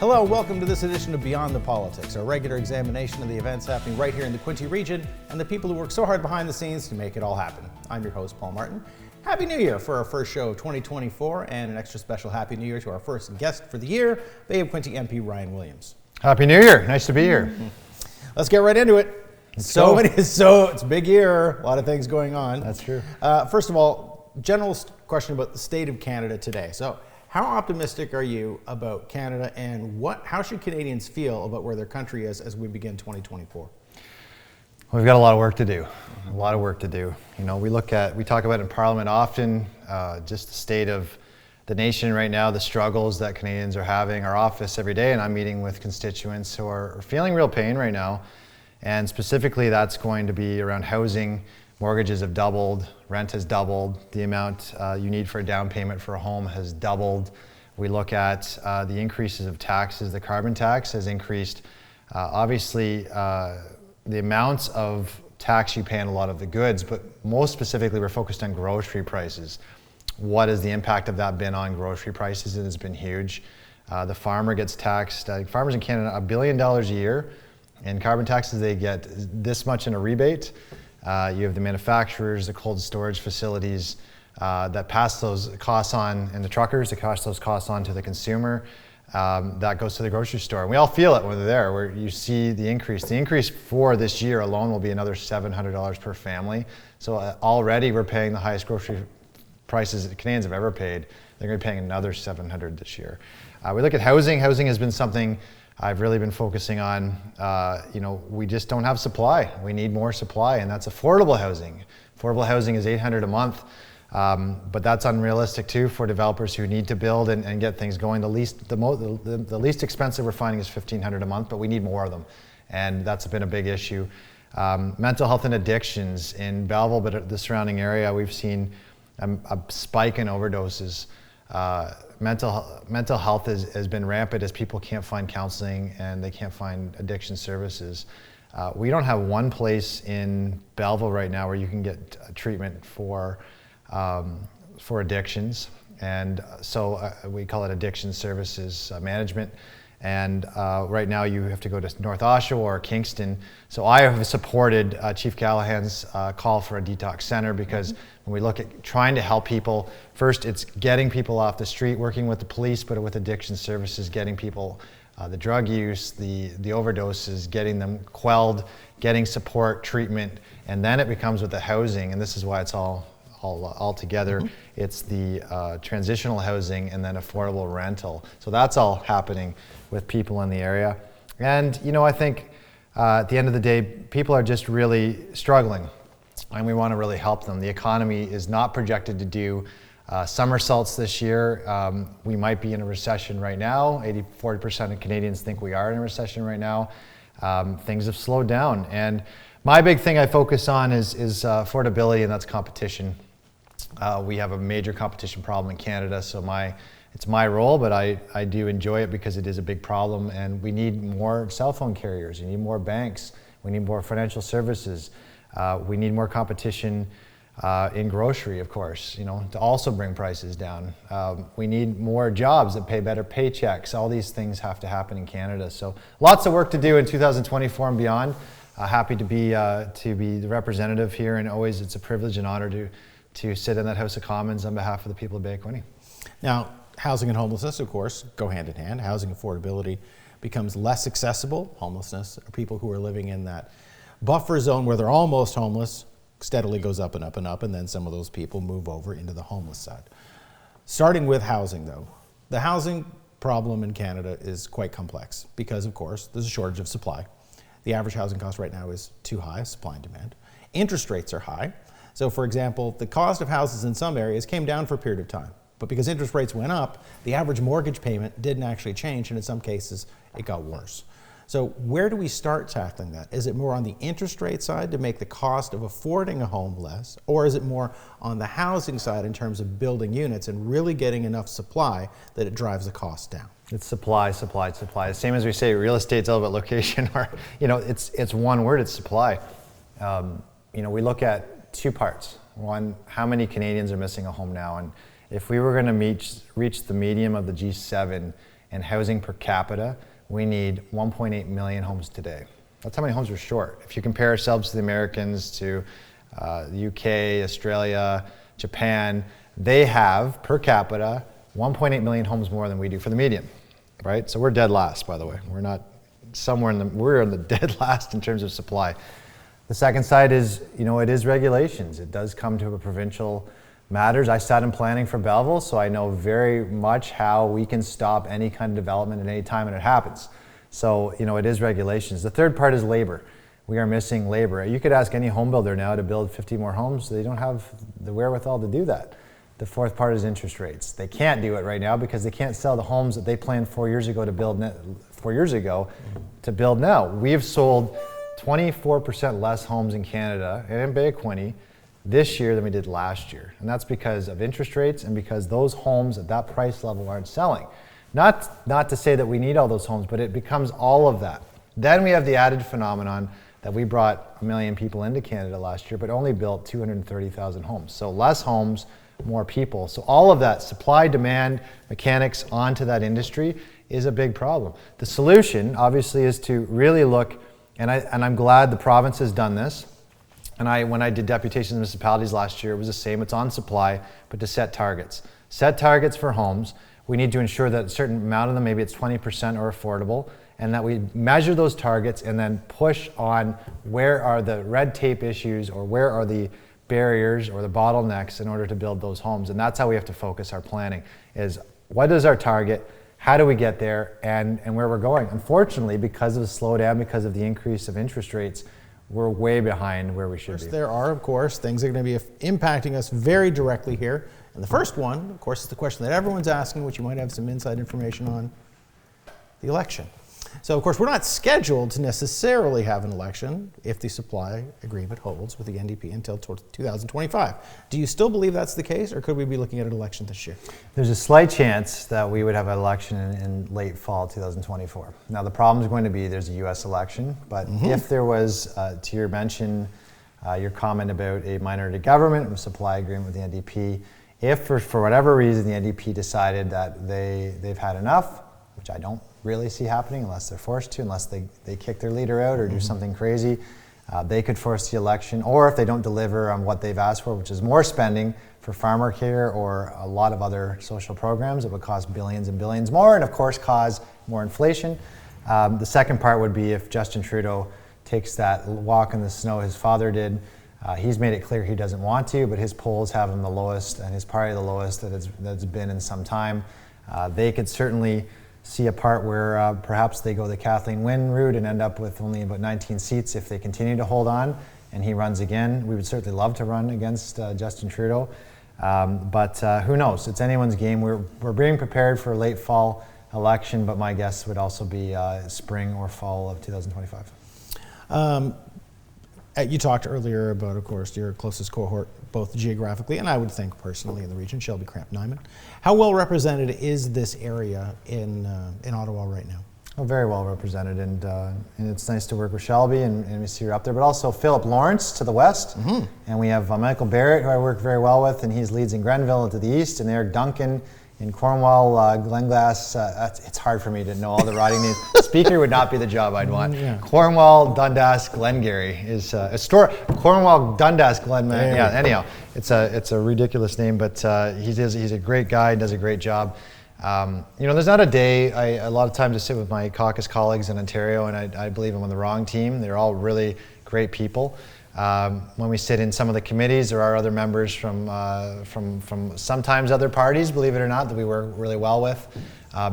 Hello, welcome to this edition of Beyond the Politics, our regular examination of the events happening right here in the Quinte region and the people who work so hard behind the scenes to make it all happen. I'm your host, Paul Martin. Happy New Year for our first show of 2024, and an extra special Happy New Year to our first guest for the year, Bay of Quinte MP Ryan Williams. Happy New Year. Nice to be here. Let's get right into it. It's a big year, a lot of things going on. That's true. First of all, general question about the state of Canada today. So, how optimistic are you about Canada, and how should Canadians feel about where their country is as we begin 2024? We've got a lot of work to do. A lot of work to do. You know, we talk about in Parliament often, just the state of the nation right now, the struggles that Canadians are having. Our office every day, and I'm meeting with constituents who are feeling real pain right now. And specifically, that's going to be around housing. Mortgages have doubled, rent has doubled, the amount you need for a down payment for a home has doubled. We look at the increases of taxes. The carbon tax has increased. Obviously, the amounts of tax you pay on a lot of the goods, but most specifically, we're focused on grocery prices. What has the impact of that been on grocery prices? It has been huge. The farmer gets taxed. Farmers in Canada, $1 billion a year. In carbon taxes, they get this much in a rebate. You have the manufacturers, the cold storage facilities that pass those costs on, and the truckers that pass those costs on to the consumer. That goes to the grocery store. And we all feel it when they're there, where you see the increase. The increase for this year alone will be another $700 per family. So already we're paying the highest grocery prices that Canadians have ever paid. They're going to be paying another $700 this year. We look at housing. Housing has been something I've really been focusing on. We just don't have supply. We need more supply, and that's affordable housing. Affordable housing is $800 a month, but that's unrealistic too for developers who need to build and get things going. The least expensive we're finding is $1,500 a month, but we need more of them, and that's been a big issue. Mental health and addictions in Belleville, but the surrounding area, we've seen a spike in overdoses. Mental health has been rampant as people can't find counseling and they can't find addiction services. We don't have one place in Belleville right now where you can get treatment for addictions, and so we call it addiction services management. And right now you have to go to North Oshawa or Kingston. So I have supported Chief Callahan's call for a detox center, because when we look at trying to help people, first it's getting people off the street, working with the police, but with addiction services, getting people the drug use, the overdoses, getting them quelled, getting support, treatment, and then it becomes with the housing, and this is why it's all together. Mm-hmm. It's the transitional housing and then affordable rental. So that's all happening with people in the area. And I think at the end of the day, people are just really struggling, and we want to really help them. The economy is not projected to do somersaults this year. We might be in a recession right now. 40% of Canadians think we are in a recession right now. Things have slowed down. And my big thing I focus on is affordability, and that's competition. We have a major competition problem in Canada, so it's my role, but I do enjoy it because it is a big problem, and we need more cell phone carriers, we need more banks, we need more financial services, we need more competition in grocery, of course, to also bring prices down. We need more jobs that pay better paychecks. All these things have to happen in Canada. So lots of work to do in 2024 and beyond. Happy to be the representative here, and always it's a privilege and honor to sit in that House of Commons on behalf of the people of Bay of Quinte. Now, housing and homelessness, of course, go hand in hand. Housing affordability becomes less accessible. Homelessness, or people who are living in that buffer zone where they're almost homeless, steadily goes up and up and up, and then some of those people move over into the homeless side. Starting with housing, though, the housing problem in Canada is quite complex because, of course, there's a shortage of supply. The average housing cost right now is too high, supply and demand. Interest rates are high. So, for example, the cost of houses in some areas came down for a period of time. But because interest rates went up, the average mortgage payment didn't actually change, and in some cases, it got worse. So where do we start tackling that? Is it more on the interest rate side to make the cost of affording a home less, or is it more on the housing side in terms of building units and really getting enough supply that it drives the cost down? It's supply. Same as we say, real estate's all about location, or it's one word, it's supply. We look at two parts. One, how many Canadians are missing a home now? And if we were going to reach the medium of the G7 and housing per capita, we need 1.8 million homes today. That's how many homes we're short. If you compare ourselves to the Americans, to the UK, Australia, Japan, they have per capita 1.8 million homes more than we do for the median, right? So we're dead last, by the way. We're not somewhere we're in the dead last in terms of supply. The second side is, it is regulations. It does come to a provincial matters. I sat in planning for Belleville, so I know very much how we can stop any kind of development at any time, and it happens. So, it is regulations. The third part is labor. We are missing labor. You could ask any home builder now to build 50 more homes. They don't have the wherewithal to do that. The fourth part is interest rates. They can't do it right now because they can't sell the homes that they planned 4 years ago to build to build now. We've sold 24% less homes in Canada and in Bay of Quinte this year than we did last year. And that's because of interest rates and because those homes at that price level aren't selling. Not to say that we need all those homes, but it becomes all of that. Then we have the added phenomenon that we brought 1 million people into Canada last year, but only built 230,000 homes. So less homes, more people. So all of that supply, demand, mechanics onto that industry is a big problem. The solution, obviously, is to really look, and I'm glad the province has done this. And when I did deputations in municipalities last year, it was the same. It's on supply, but to set targets. Set targets for homes. We need to ensure that a certain amount of them, maybe it's 20% are affordable, and that we measure those targets and then push on where are the red tape issues or where are the barriers or the bottlenecks in order to build those homes. And that's how we have to focus our planning, is what is our target, how do we get there, and where we're going. Unfortunately, because of the slowdown, because of the increase of interest rates, we're way behind where we should be. There are, of course, things that are going to be impacting us very directly here. And the first one, of course, is the question that everyone's asking, which you might have some inside information on, the election. So, of course, we're not scheduled to necessarily have an election if the supply agreement holds with the NDP until 2025. Do you still believe that's the case, or could we be looking at an election this year? There's a slight chance that we would have an election in late fall 2024. Now, the problem is going to be there's a U.S. election, but if there was, to your mention, your comment about a minority government and supply agreement with the NDP, if for whatever reason the NDP decided that they've had enough, which I don't really see happening unless they're forced to, unless they kick their leader out or do something crazy. They could force the election, or if they don't deliver on what they've asked for, which is more spending for farmer care or a lot of other social programs, it would cost billions and billions more, and of course cause more inflation. The second part would be if Justin Trudeau takes that walk in the snow his father did. He's made it clear he doesn't want to, but his polls have him the lowest, and his party the lowest that's been in some time. They could certainly see a part where perhaps they go the Kathleen Wynne route and end up with only about 19 seats if they continue to hold on and he runs again. We would certainly love to run against Justin Trudeau, but who knows? It's anyone's game. We're being prepared for a late fall election, but my guess would also be spring or fall of 2025. You talked earlier about, of course, your closest cohort, both geographically and I would think personally in the region, Shelby Cramp-Nyman. How well represented is this area in Ottawa right now? Oh, very well represented, and it's nice to work with Shelby, and we see her up there, but also Philip Lawrence to the west, and we have Michael Barrett, who I work very well with, and he's leads in Grenville to the east, and Eric Duncan in Cornwall, Glenglass. It's hard for me to know all the riding names. Speaker would not be the job I'd want. Cornwall, Dundas, Glengarry is a store. Cornwall, Dundas, Glenman. Yeah. Anyhow, it's a ridiculous name, but he's a great guy. Does a great job. There's not a day. A lot of times I sit with my caucus colleagues in Ontario, and I believe I'm on the wrong team. They're all really great people. When we sit in some of the committees, there are other members from sometimes other parties, believe it or not, that we work really well with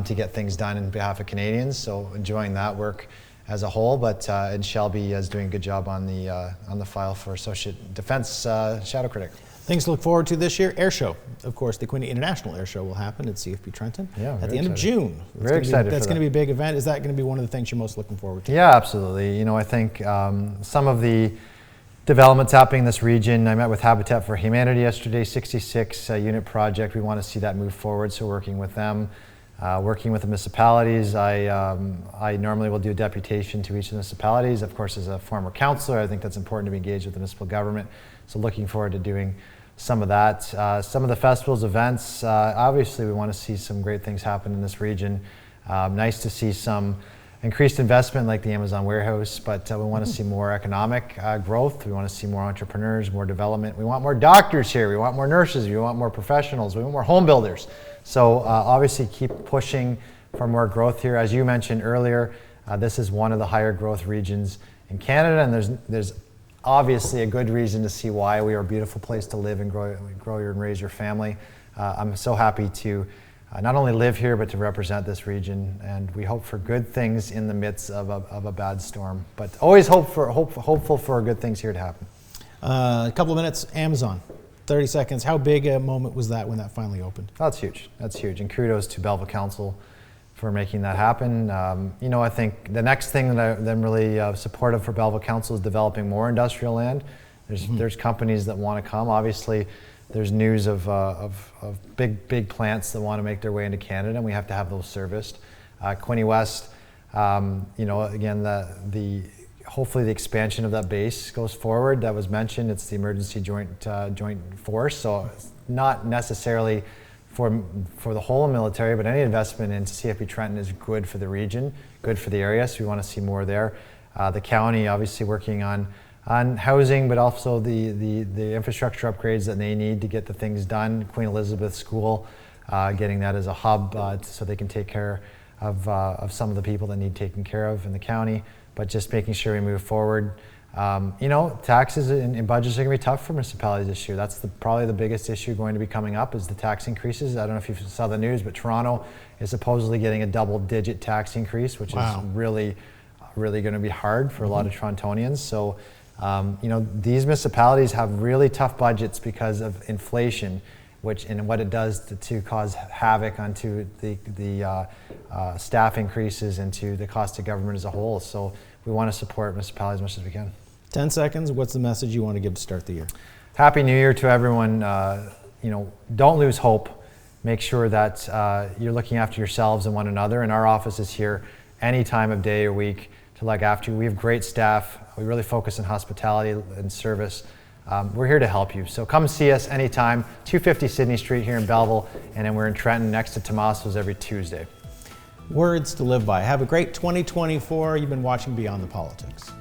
to get things done in behalf of Canadians. So enjoying that work as a whole, and Shelby is doing a good job on the file for Associate Defense Shadow Critic. Things to look forward to this year. Air Show, of course, the Quinte International Air Show will happen at CFP Trenton at the end of June. Very excited. That's going to be a big event. Is that going to be one of the things you're most looking forward to? Yeah, absolutely. I think some of the developments happening in this region. I met with Habitat for Humanity yesterday, 66 unit project. We want to see that move forward, so working with them. Working with the municipalities, I normally will do a deputation to each of the municipalities. Of course, as a former councillor, I think that's important to be engaged with the municipal government. So looking forward to doing some of that. Some of the festivals, events, obviously we want to see some great things happen in this region. Nice to see some increased investment like the Amazon warehouse, but we want to see more economic growth. We want to see more entrepreneurs, more development. We want more doctors here. We want more nurses. We want more professionals. We want more home builders. So obviously keep pushing for more growth here. As you mentioned earlier, this is one of the higher growth regions in Canada, and there's obviously a good reason to see why. We are a beautiful place to live and grow and raise your family. I'm so happy to not only live here, but to represent this region, and we hope for good things in the midst of a bad storm. But always hopeful for good things here to happen. A couple of minutes, Amazon, 30 seconds. How big a moment was that when that finally opened? That's huge. That's huge, and kudos to Belleville Council for making that happen. I think the next thing that I'm really supportive for Belleville Council is developing more industrial land. There's companies that want to come. Obviously, there's news of big plants that want to make their way into Canada, and we have to have those serviced. Quinte West, again, hopefully the expansion of that base goes forward. That was mentioned. It's the emergency joint force, so it's not necessarily for the whole military, but any investment into CFB Trenton is good for the region, good for the area, so we want to see more there. The county obviously working on housing, but also the infrastructure upgrades that they need to get the things done. Queen Elizabeth School, getting that as a hub so they can take care of some of the people that need taken care of in the county, but just making sure we move forward. Taxes and budgets are going to be tough for municipalities this year. That's probably the biggest issue going to be coming up is the tax increases. I don't know if you saw the news, but Toronto is supposedly getting a double-digit tax increase, which is really going to be hard for a lot of Torontonians. So, these municipalities have really tough budgets because of inflation, and what it does to cause havoc onto the staff increases and to the cost of government as a whole. So we want to support municipalities as much as we can. 10 seconds. What's the message you want to give to start the year? Happy New Year to everyone. Don't lose hope. Make sure that you're looking after yourselves and one another. And our office is here any time of day or week to look after you. We have great staff. We really focus on hospitality and service. We're here to help you. So come see us anytime. 250 Sydney Street here in Belleville, and then we're in Trenton next to Tomaso's every Tuesday. Words to live by. Have a great 2024. You've been watching Beyond the Politics.